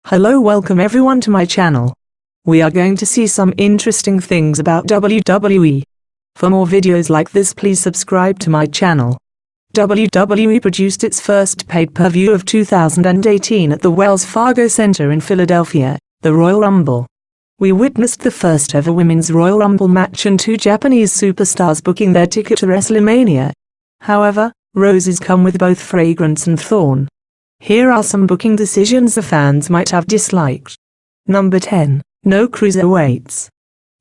Hello, welcome everyone to my channel. We are going to see some interesting things about WWE. For more videos like this, please subscribe to my channel. WWE produced its first pay-per-view of 2018 at the Wells Fargo Center in Philadelphia, the Royal Rumble. We witnessed the first ever Women's Royal Rumble match and two Japanese superstars booking their ticket to WrestleMania. However, roses come with both fragrance and thorn. Here are some booking decisions the fans might have disliked. Number 10. No cruiserweights.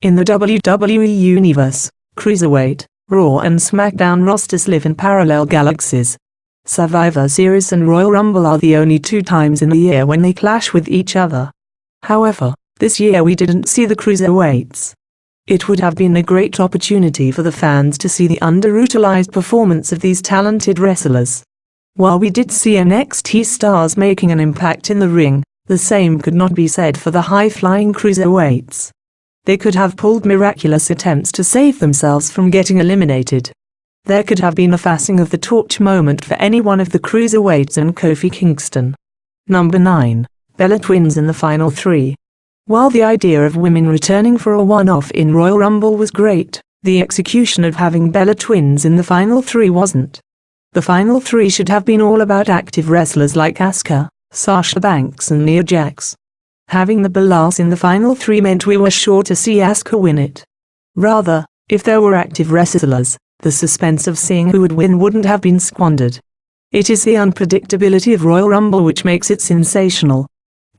In the WWE universe, cruiserweight, Raw and SmackDown rosters live in parallel galaxies. Survivor Series and Royal Rumble are the only two times in the year when they clash with each other. However, this year we didn't see the cruiserweights. It would have been a great opportunity for the fans to see the underutilized performance of these talented wrestlers. While we did see NXT stars making an impact in the ring, the same could not be said for the high-flying cruiserweights. They could have pulled miraculous attempts to save themselves from getting eliminated. There could have been a passing of the torch moment for any one of the cruiserweights and Kofi Kingston. Number 9. Bella Twins in the Final 3. While the idea of women returning for a one-off in Royal Rumble was great, the execution of having Bella Twins in the Final 3 wasn't. The Final 3 should have been all about active wrestlers like Asuka, Sasha Banks and Nia Jax. Having the Bellas in the Final 3 meant we were sure to see Asuka win it. Rather, if there were active wrestlers, the suspense of seeing who would win wouldn't have been squandered. It is the unpredictability of Royal Rumble which makes it sensational.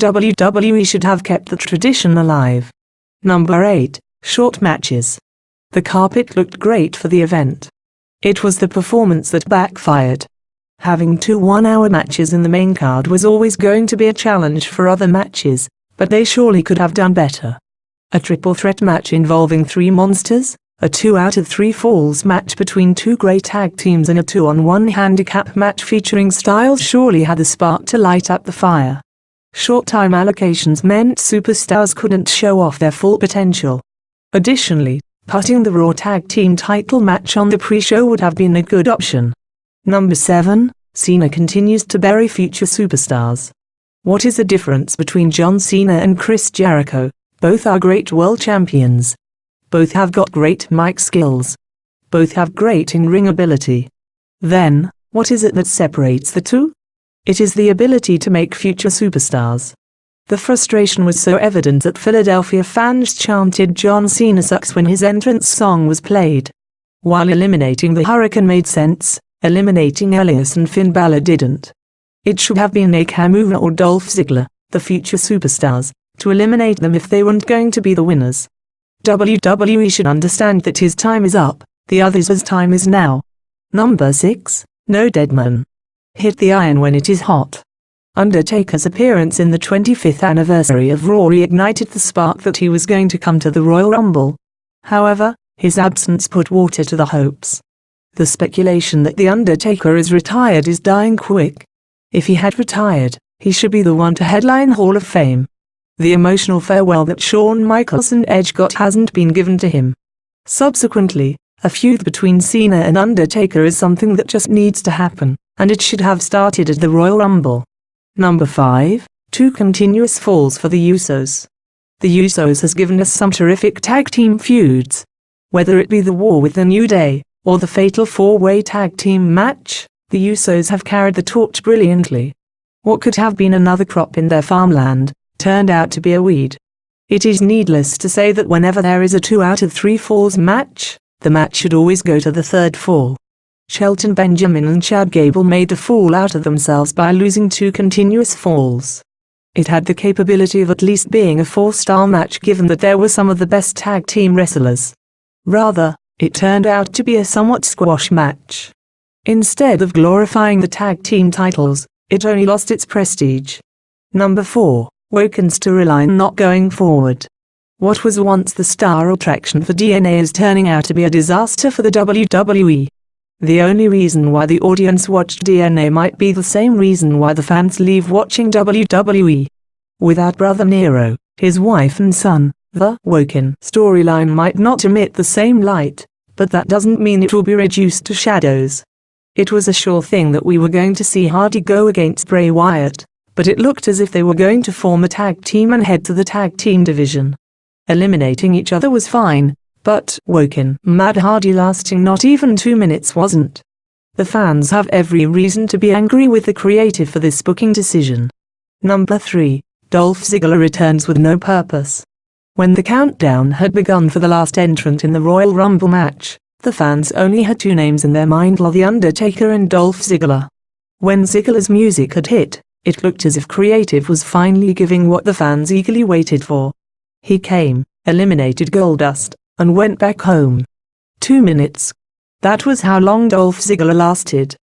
WWE should have kept the tradition alive. Number 8. Short matches. The carpet looked great for the event. It was the performance that backfired. Having two one-hour matches in the main card was always going to be a challenge for other matches, but they surely could have done better. A triple threat match involving three monsters, a 2 out of 3 falls match between two great tag teams and a 2-on-1 handicap match featuring Styles surely had the spark to light up the fire. Short time allocations meant superstars couldn't show off their full potential. Additionally, putting the Raw Tag Team title match on the pre-show would have been a good option. Number 7. Cena continues to bury future superstars. What is the difference between John Cena and Chris Jericho? Both are great world champions. Both have got great mic skills. Both have great in-ring ability. Then, what is it that separates the two? It is the ability to make future superstars. The frustration was so evident that Philadelphia fans chanted "John Cena sucks" when his entrance song was played. While eliminating the Hurricane made sense, eliminating Elias and Finn Balor didn't. It should have been Nakamura or Dolph Ziggler, the future superstars, to eliminate them if they weren't going to be the winners. WWE should understand that his time is up, the others' time is now. Number 6. No Deadman. Hit the iron when it is hot. Undertaker's appearance in the 25th anniversary of Raw reignited the spark that he was going to come to the Royal Rumble. However, his absence put water to the hopes. The speculation that The Undertaker is retired is dying quick. If he had retired, he should be the one to headline Hall of Fame. The emotional farewell that Shawn Michaels and Edge got hasn't been given to him. Subsequently, a feud between Cena and Undertaker is something that just needs to happen, and it should have started at the Royal Rumble. Number 5. 2 continuous falls for the Usos. The Usos has given us some terrific tag team feuds. Whether it be the War with the New Day, or the Fatal 4-Way tag team match, the Usos have carried the torch brilliantly. What could have been another crop in their farmland, turned out to be a weed. It is needless to say that whenever there is a 2 out of 3 falls match, the match should always go to the third fall. Shelton Benjamin and Chad Gable made a fool out of themselves by losing 2 continuous falls. It had the capability of at least being a 4-star match given that there were some of the best tag team wrestlers. Rather, it turned out to be a somewhat squash match. Instead of glorifying the tag team titles, it only lost its prestige. Number 4. Woken storyline not going forward. What was once the star attraction for DNA is turning out to be a disaster for the WWE. The only reason why the audience watched DNA might be the same reason why the fans leave watching WWE. Without Brother Nero, his wife and son, the Woken storyline might not emit the same light, but that doesn't mean it will be reduced to shadows. It was a sure thing that we were going to see Hardy go against Bray Wyatt, but it looked as if they were going to form a tag team and head to the tag team division. Eliminating each other was fine, but Woken, Matt Hardy lasting not even 2 minutes wasn't. The fans have every reason to be angry with the creative for this booking decision. Number 3. Dolph Ziggler returns with no purpose. When the countdown had begun for the last entrant in the Royal Rumble match, the fans only had 2 names in their mind: The Undertaker and Dolph Ziggler. When Ziggler's music had hit, it looked as if creative was finally giving what the fans eagerly waited for. He came, eliminated Goldust, and went back home. 2 minutes. That was how long Dolph Ziggler lasted.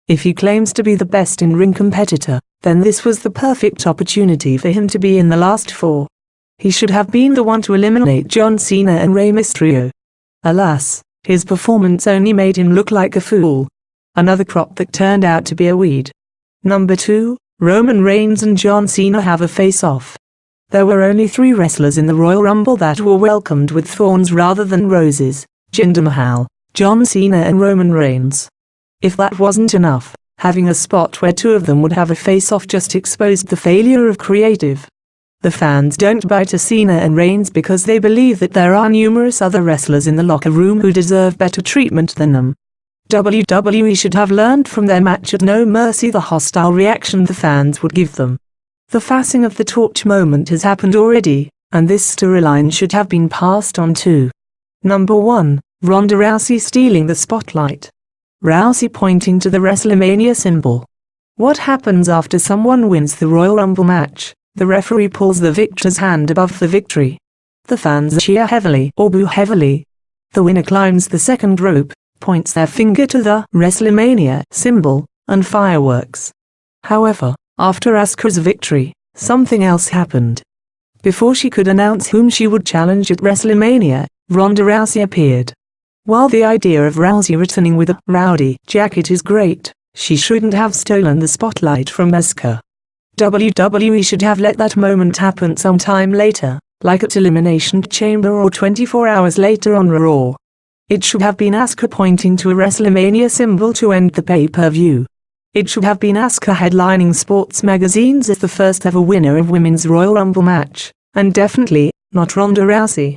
If he claims to be the best in-ring competitor, then this was the perfect opportunity for him to be in the last 4. He should have been the one to eliminate John Cena and Rey Mysterio. Alas, his performance only made him look like a fool. Another crop that turned out to be a weed. Number 2, Roman Reigns and John Cena have a face-off. There were only 3 wrestlers in the Royal Rumble that were welcomed with thorns rather than roses: Jinder Mahal, John Cena and Roman Reigns. If that wasn't enough, having a spot where 2 of them would have a face-off just exposed the failure of creative. The fans don't buy to Cena and Reigns because they believe that there are numerous other wrestlers in the locker room who deserve better treatment than them. WWE should have learned from their match at No Mercy the hostile reaction the fans would give them. The passing of the torch moment has happened already, and this storyline should have been passed on too. Number 1, Ronda Rousey stealing the spotlight. Rousey pointing to the WrestleMania symbol. What happens after someone wins the Royal Rumble match? The referee pulls the victor's hand above the victory. The fans cheer heavily or boo heavily. The winner climbs the second rope, points their finger to the WrestleMania symbol, and fireworks. However, after Asuka's victory, something else happened. Before she could announce whom she would challenge at WrestleMania, Ronda Rousey appeared. While the idea of Rousey returning with a rowdy jacket is great, she shouldn't have stolen the spotlight from Asuka. WWE should have let that moment happen sometime later, like at Elimination Chamber or 24 hours later on Raw. It should have been Asuka pointing to a WrestleMania symbol to end the pay-per-view. It should have been Asuka headlining sports magazines as the first ever winner of Women's Royal Rumble match, and definitely not Ronda Rousey.